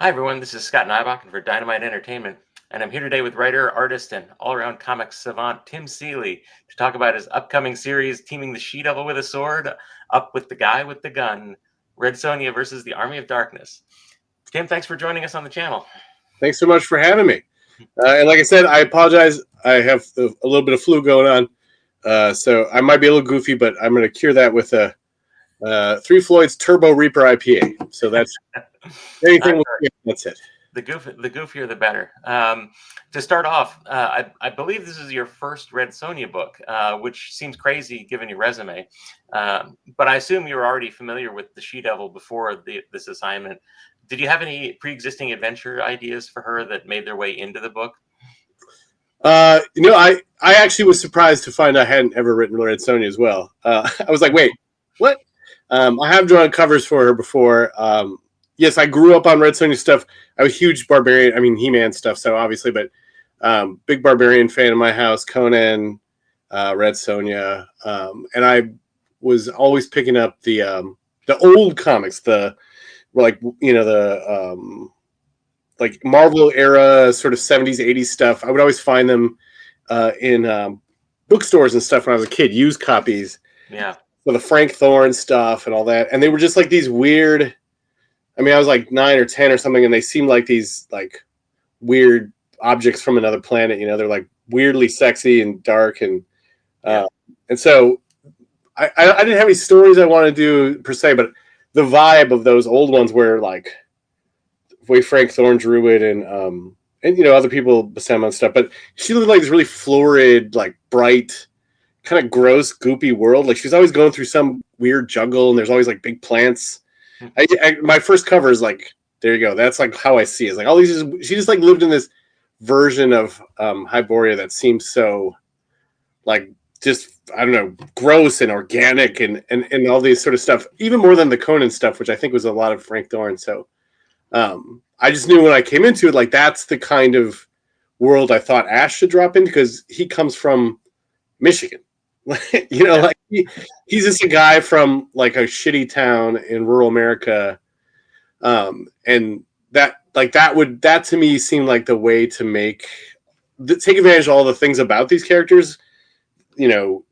Hi, everyone. This is Scott Nybakken for Dynamite Entertainment, and I'm here today with writer, artist, and all-around comics savant Tim Seeley to talk about his upcoming series, teaming the She-Devil with a sword up with the guy with the gun, Red Sonja versus the Army of Darkness. Tim, thanks for joining us on the channel. Thanks so much for having me. And like I said, I apologize. I have a little bit of flu going on, so I might be a little goofy, but I'm going to cure that with a Three Floyd's Turbo Reaper IPA. So that's anything. That's it. The goofier, the better. To start off, I believe this is your first Red Sonja book, which seems crazy given your resume. But I assume you were already familiar with the She-Devil before this assignment. Did you have any pre-existing adventure ideas for her that made their way into the book? I actually was surprised to find I hadn't ever written Red Sonja as well. I was like, wait, what? I have drawn covers for her before. Yes, I grew up on Red Sonja stuff. I was a huge Barbarian, He-Man stuff, so obviously, but big Barbarian fan in my house, Conan, Red Sonja, and I was always picking up the old comics, the like Marvel era sort of 70s, 80s stuff. I would always find them in bookstores and stuff when I was a kid, used copies. Yeah. So the Frank Thorne stuff and all that. And they were just like these weird, I was like 9 or 10 or something, and they seemed like these like weird objects from another planet. They're like weirdly sexy and dark. And so I didn't have any stories I wanted to do per se, but the vibe of those old ones were like the way Frank Thorne drew it, and other people Buscema and stuff. But she looked like this really florid, like bright, kind of gross, goopy world. Like she's always going through some weird jungle, and there's always like big plants. My first cover is like, there you go. That's like how I see it. It's like all these. She just like lived in this version of Hyboria that seems so like just, I don't know, gross and organic and all these sort of stuff, even more than the Conan stuff, which I think was a lot of Frank Thorne. So I just knew when I came into it, like that's the kind of world I thought Ash should drop into, because he comes from Michigan. Like he's just a guy from like a shitty town in rural America, and that to me seemed like the way to take advantage of all the things about these characters, that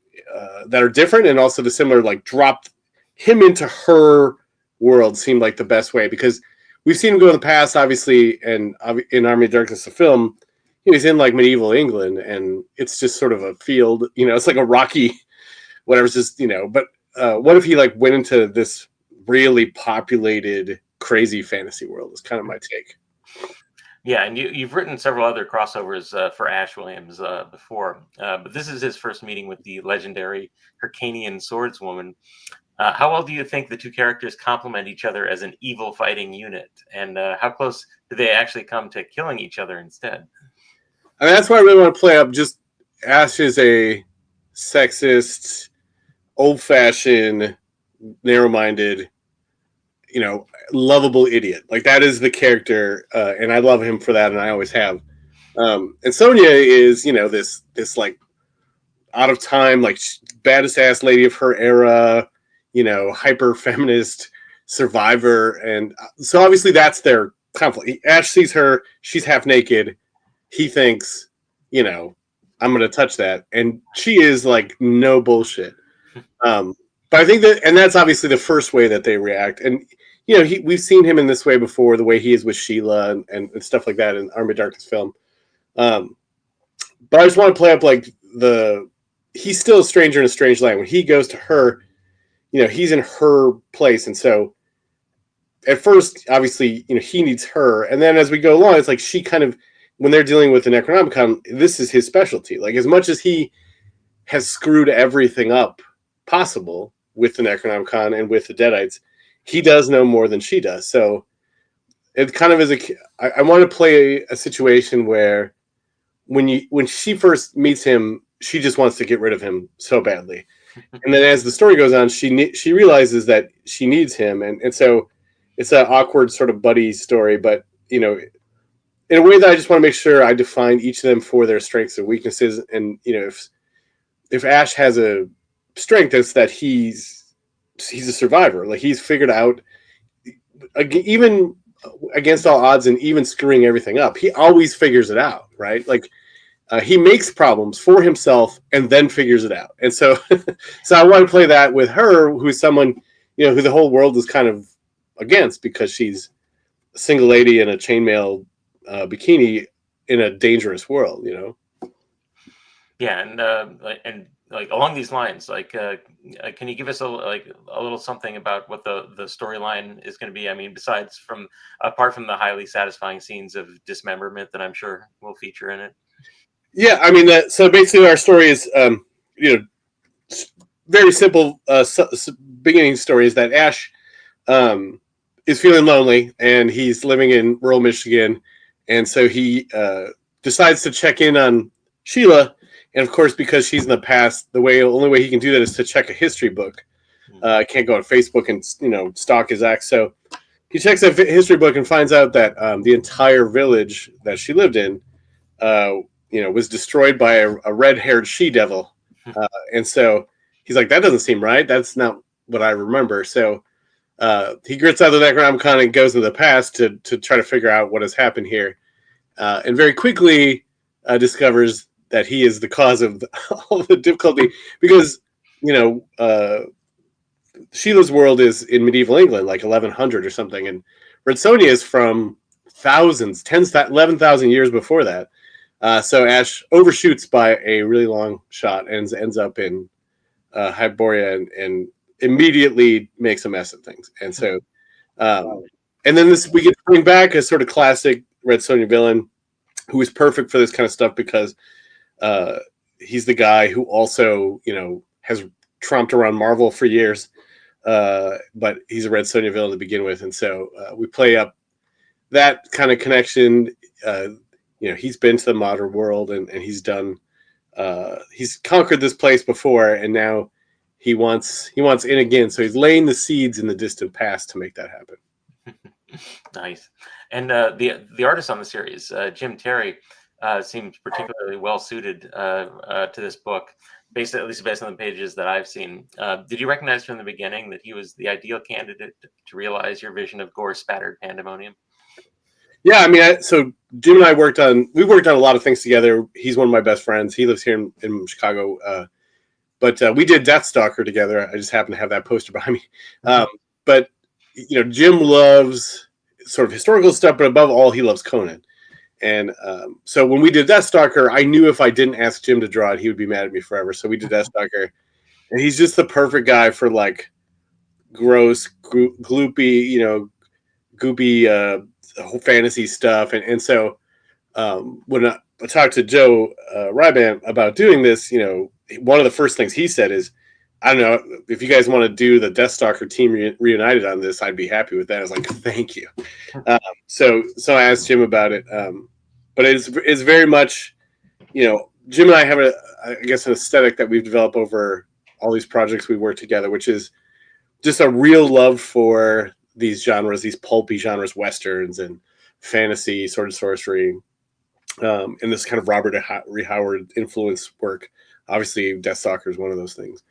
are different, and also the similar, like drop him into her world seemed like the best way, because we've seen him go in the past, obviously, and in Army of Darkness, the film, he's in like medieval England, and it's just sort of a field, it's like a rocky, whatever's just, but what if he like went into this really populated, crazy fantasy world is kind of my take. Yeah, and you've written several other crossovers for Ash Williams before, but this is his first meeting with the legendary Hyrcanian swordswoman. How well do you think the two characters complement each other as an evil fighting unit? And how close do they actually come to killing each other instead? That's why I really want to play up. Just Ash is a sexist, old-fashioned, narrow-minded, lovable idiot. Like that is the character, and I love him for that, and I always have. And Sonja is, this like out of time, like baddest ass lady of her era, hyper feminist survivor, and so obviously that's their conflict. Ash sees her; she's half naked. He thinks, I'm going to touch that, and she is like no bullshit. But I think and that's obviously the first way that they react, and we've seen him in this way before, the way he is with Sheila and stuff like that in Army of Darkness film. But I just want to play up like he's still a stranger in a strange land. When he goes to her, he's in her place. And so at first, obviously, he needs her. And then as we go along, it's like she kind of, when they're dealing with the Necronomicon, this is his specialty. Like as much as he has screwed everything up possible with the Necronomicon and with the Deadites, he does know more than she does. So it kind of is I want to play a situation where when she first meets him, she just wants to get rid of him so badly. And then as the story goes on, she realizes that she needs him. And so it's an awkward sort of buddy story, but, in a way that I just want to make sure I define each of them for their strengths and weaknesses. And, if Ash has a strength, it's that he's a survivor. Like he's figured out, even against all odds and even screwing everything up, he always figures it out, right? Like he makes problems for himself and then figures it out. And so, so I want to play that with her, who's someone, who the whole world is kind of against because she's a single lady in a chainmail bikini in a dangerous world, Yeah, and like along these lines, like, can you give us a little something about what the storyline is going to be? I mean, apart from the highly satisfying scenes of dismemberment that I'm sure will feature in it. Yeah, I mean, so basically our story is, very simple. Beginning story is that Ash is feeling lonely and he's living in rural Michigan, and so he decides to check in on Sheila. And of course, because she's in the past, only way he can do that is to check a history book. Can't go on Facebook and stalk his ex. So he checks a history book and finds out that the entire village that she lived in, was destroyed by a red-haired she-devil. And so he's like, that doesn't seem right. That's not what I remember. So he grits out the Necronomicon and goes into the past to try to figure out what has happened here. And very quickly discovers that he is the cause of all the difficulty because, Sheila's world is in medieval England, like 1100 or something. And Red Sonja is from 11,000 years before that. So Ash overshoots by a really long shot and ends up in Hyboria and immediately makes a mess of things. And so, and then we get to bring back a sort of classic Red Sonja villain who is perfect for this kind of stuff because he's the guy who also, has tromped around Marvel for years, but he's a Red Sonja villain to begin with. And so we play up that kind of connection. He's been to the modern world and he's done, he's conquered this place before, and now he wants in again. So he's laying the seeds in the distant past to make that happen. Nice. And the artist on the series, Jim Terry, seems particularly well suited to this book, at least based on the pages that I've seen. Did you recognize from the beginning that he was the ideal candidate to realize your vision of gore-spattered pandemonium? Yeah, I mean, so Jim and I worked on a lot of things together. He's one of my best friends. He lives here in Chicago, but we did Deathstalker together. I just happen to have that poster behind me. But Jim loves sort of historical stuff, but above all, he loves Conan. And so when we did Deathstalker, I knew if I didn't ask Jim to draw it, he would be mad at me forever. So we did Deathstalker, and he's just the perfect guy for like gross, gloopy, goopy fantasy stuff. And so when I talked to Joe Ryban about doing this, one of the first things he said is, I don't know, if you guys want to do the Deathstalker team reunited on this, I'd be happy with that. I was like, thank you. So I asked Jim about it. But it's very much, Jim and I have an aesthetic that we've developed over all these projects we work together, which is just a real love for these genres, these pulpy genres, Westerns and fantasy, sword and sorcery, and this kind of Robert E. Howard influence work. Obviously, Deathstalker is one of those things.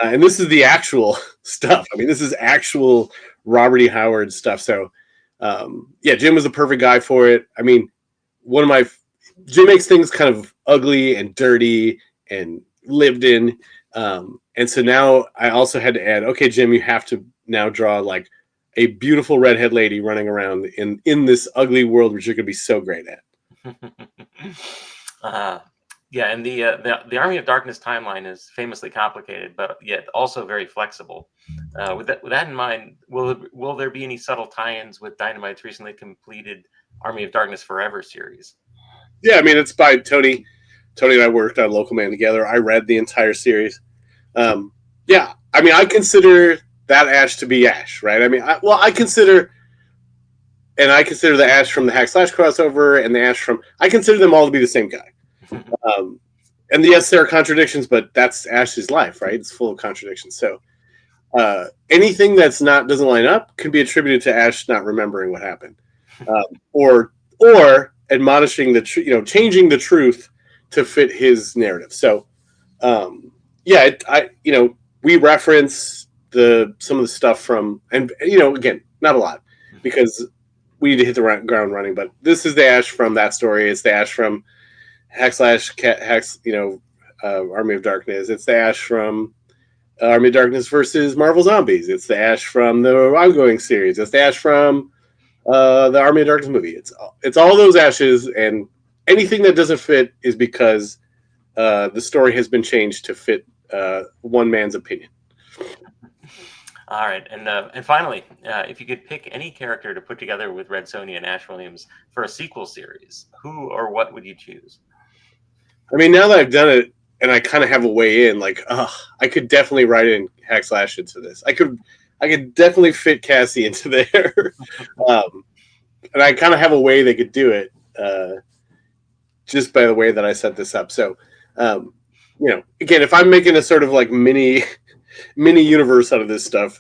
And this is the actual stuff. I mean, this is actual Robert E. Howard stuff. So, Jim was the perfect guy for it. I mean, Jim makes things kind of ugly and dirty and lived in. And so now I also had to add, okay, Jim, you have to now draw like a beautiful redhead lady running around in this ugly world, which you're going to be so great at. Yeah, and the Army of Darkness timeline is famously complicated, but yet also very flexible. With that in mind, will there be any subtle tie-ins with Dynamite's recently completed Army of Darkness Forever series? Yeah, I mean, it's by Tony. Tony and I worked on Local Man together. I read the entire series. Yeah, I mean, I consider that Ash to be Ash, right? I mean, I consider the Ash from the Hack Slash crossover and the Ash I consider them all to be the same guy. And yes, there are contradictions, but that's Ash's life, right? It's full of contradictions. So anything that's doesn't line up can be attributed to Ash not remembering what happened, or admonishing changing the truth to fit his narrative. So we reference some of the stuff from, and again, not a lot, because we need to hit the ground running. But this is the Ash from that story. It's the Ash from Army of Darkness. It's the Ash from Army of Darkness versus Marvel Zombies. It's the Ash from the ongoing series. It's the Ash from the Army of Darkness movie. It's all those Ashes, and anything that doesn't fit is because the story has been changed to fit one man's opinion. All right, and finally, if you could pick any character to put together with Red Sonja and Ash Williams for a sequel series, who or what would you choose? I mean, now that I've done it and I kind of have a way in, like, I could definitely write in Hackslash into this. I could definitely fit Cassie into there, and I kind of have a way they could do it, just by the way that I set this up. So, again, if I'm making a sort of like mini universe out of this stuff,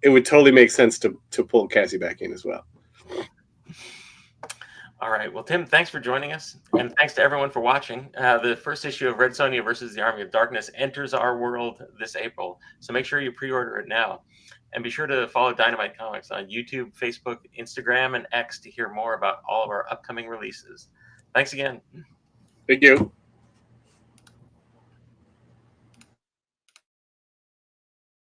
it would totally make sense to pull Cassie back in as well. All right. Well, Tim, thanks for joining us. And thanks to everyone for watching. The first issue of Red Sonja versus the Army of Darkness enters our world this April. So make sure you pre-order it now. And be sure to follow Dynamite Comics on YouTube, Facebook, Instagram, and X to hear more about all of our upcoming releases. Thanks again. Thank you.